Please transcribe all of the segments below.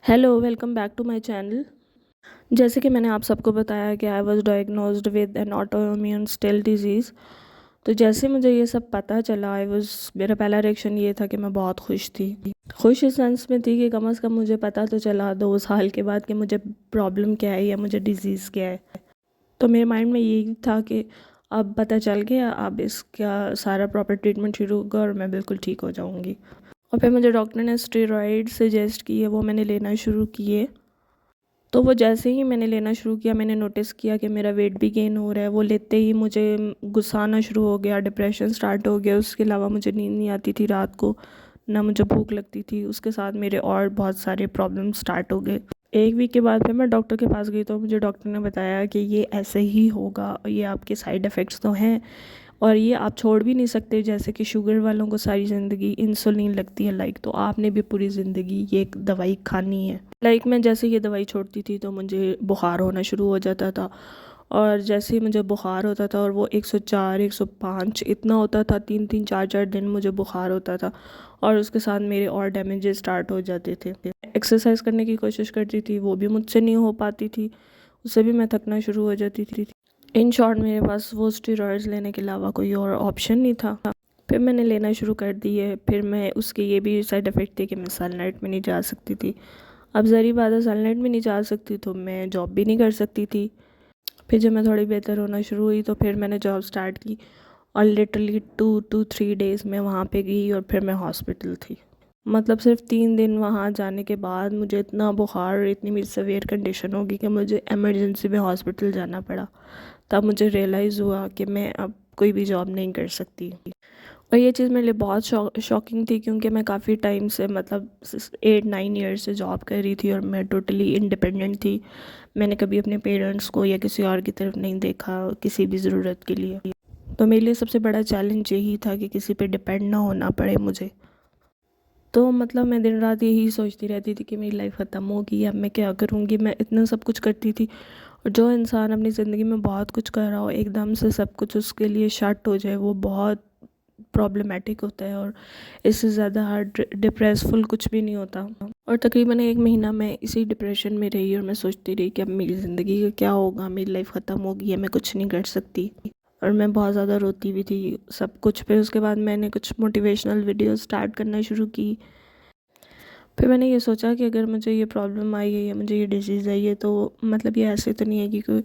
Hello, welcome back to my channel. जैसे कि मैंने आप सबको बताया कि I was diagnosed with an autoimmune still disease. तो जैसे मुझे ये सब पता चला मेरा पहला रिएक्शन ये था कि मैं बहुत खुश थी। खुश इस सेंस में थी कि कम से कम मुझे पता तो चला 2 साल के बाद कि मुझे प्रॉब्लम क्या है या मुझे डिज़ीज़ क्या है। तो मेरे माइंड में यही था कि अब पता चल गया, अब इसका सारा प्रॉपर ट्रीटमेंट शुरू होगा और मैं बिल्कुल ठीक हो जाऊँगी। और फिर मुझे डॉक्टर ने स्टेरॉइड सजेस्ट किए, वो मैंने लेना शुरू किए। तो वो जैसे ही मैंने लेना शुरू किया, मैंने नोटिस किया कि मेरा वेट भी गेन हो रहा है। वो लेते ही मुझे गुस्सा आना शुरू हो गया, डिप्रेशन स्टार्ट हो गया। उसके अलावा मुझे नींद नहीं आती थी रात को, ना मुझे भूख लगती थी। उसके साथ मेरे और बहुत सारे प्रॉब्लम स्टार्ट हो गए। 1 वीक के बाद फिर मैं डॉक्टर के पास गई, तो मुझे डॉक्टर ने बताया कि ये ऐसे ही होगा, ये आपके साइड इफ़ेक्ट्स तो हैं और ये आप छोड़ भी नहीं सकते। जैसे कि शुगर वालों को सारी ज़िंदगी इंसुलिन लगती है तो आपने भी पूरी ज़िंदगी ये एक दवाई खानी है। मैं जैसे ये दवाई छोड़ती थी तो मुझे बुखार होना शुरू हो जाता था, और जैसे ही मुझे बुखार होता था और वो 104 105 इतना होता था, 3 3 4 4 दिन मुझे बुखार होता था, और उसके साथ मेरे और डैमेजेस स्टार्ट हो जाते थे। एक्सरसाइज करने की कोशिश करती थी, वो भी मुझसे नहीं हो पाती थी, उससे भी मैं थकना शुरू हो जाती थी। इन शॉर्ट मेरे पास वो स्टेरॉइड्स लेने के अलावा कोई और ऑप्शन नहीं था। फिर मैंने लेना शुरू कर दिए। फिर मैं उसके ये भी साइड इफ़ेक्ट थे कि मैं सनलाइट में नहीं जा सकती थी। अब ज़ाहिर बात है, सनलाइट में नहीं जा सकती तो मैं जॉब भी नहीं कर सकती थी। फिर जब मैं थोड़ी बेहतर होना शुरू हुई तो फिर मैंने जॉब स्टार्ट की, और लिटरली 2 to 3 डेज़ में वहाँ पे गई और फिर मैं हॉस्पिटल थी। मतलब सिर्फ 3 दिन वहाँ जाने के बाद मुझे इतना बुखार, इतनी मेरी सीवियर कंडीशन हो गई कि मुझे इमरजेंसी में हॉस्पिटल जाना पड़ा। तब मुझे रियलाइज़ हुआ कि मैं अब कोई भी जॉब नहीं कर सकती। और ये चीज़ मेरे लिए बहुत शॉकिंग थी, क्योंकि मैं काफ़ी टाइम से, मतलब 8 9 ईयर से जॉब कर रही थी और मैं टोटली इंडिपेंडेंट थी। मैंने कभी अपने पेरेंट्स को या किसी और की तरफ नहीं देखा किसी भी ज़रूरत के लिए। तो मेरे लिए सबसे बड़ा चैलेंज यही था कि किसी पे डिपेंड ना होना पड़े मुझे। तो मतलब मैं दिन रात यही सोचती रहती थी कि मेरी लाइफ ख़त्म होगी, अब मैं क्या करूँगी। मैं इतना सब कुछ करती थी, और जो इंसान अपनी ज़िंदगी में बहुत कुछ कर रहा हो, एकदम से सब कुछ उसके लिए शट हो जाए, वो बहुत प्रॉब्लमेटिक होता है, और इससे ज़्यादा हार्ड डिप्रेसफुल कुछ भी नहीं होता। और तकरीबन 1 महीना मैं इसी डिप्रेशन में रही, और मैं सोचती रही कि अब मेरी ज़िंदगी का क्या होगा, मेरी लाइफ ख़त्म होगी है, मैं कुछ नहीं कर सकती। और मैं बहुत ज़्यादा रोती भी थी सब कुछ। फिर उसके बाद मैंने कुछ मोटिवेशनल वीडियो स्टार्ट करना शुरू की। फिर मैंने ये सोचा कि अगर मुझे ये प्रॉब्लम आई है या मुझे ये डिजीज़ आई है, तो मतलब ये ऐसे तो नहीं है कि कोई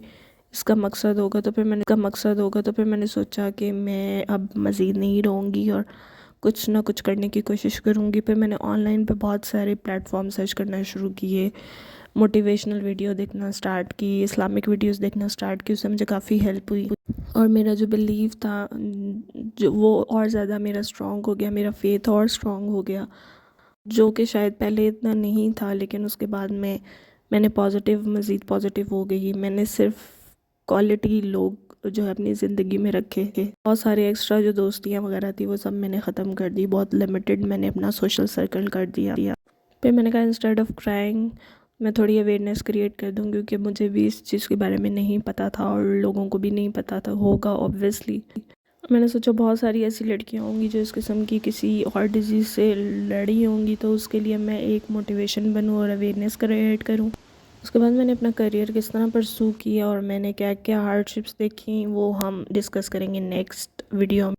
इसका मकसद होगा। तो फिर मैंने सोचा कि मैं अब मज़ीद नहीं रहूँगी और कुछ ना कुछ करने की कोशिश करूँगी। फिर मैंने ऑनलाइन पे बहुत सारे प्लेटफॉर्म सर्च करना शुरू किए, मोटिवेशनल वीडियो देखना स्टार्ट की, इस्लामिक वीडियोस देखना स्टार्ट की। उससे मुझे काफ़ी हेल्प हुई, और मेरा जो बिलीव था जो वो और ज़्यादा मेरा स्ट्रॉन्ग हो गया, मेरा फेथ और स्ट्रॉन्ग हो गया, जो कि शायद पहले इतना नहीं था। लेकिन उसके बाद मैंने मज़ीद पॉजिटिव हो गई। मैंने सिर्फ क्वालिटी लोग जो है अपनी ज़िंदगी में रखे थे। बहुत सारे एक्स्ट्रा जो दोस्तियाँ वगैरह थी वो सब मैंने ख़त्म कर दी, बहुत लिमिटेड मैंने अपना सोशल सर्कल कर दिया। फिर मैंने कहा इंस्टेड ऑफ क्राइंग मैं थोड़ी अवेयरनेस क्रिएट कर दूँ, क्योंकि मुझे भी इस चीज़ के बारे में नहीं पता था और लोगों को भी नहीं पता था होगा ऑब्वियसली। मैंने सोचा बहुत सारी ऐसी लड़कियां होंगी जो इस किस्म की किसी और डिजीज़ से लड़ी होंगी, तो उसके लिए मैं एक मोटिवेशन बनूं और अवेयरनेस क्रिएट करूं। उसके बाद मैंने अपना करियर किस तरह परसू किया और मैंने क्या क्या हार्डशिप्स देखी, वो हम डिस्कस करेंगे नेक्स्ट वीडियो में।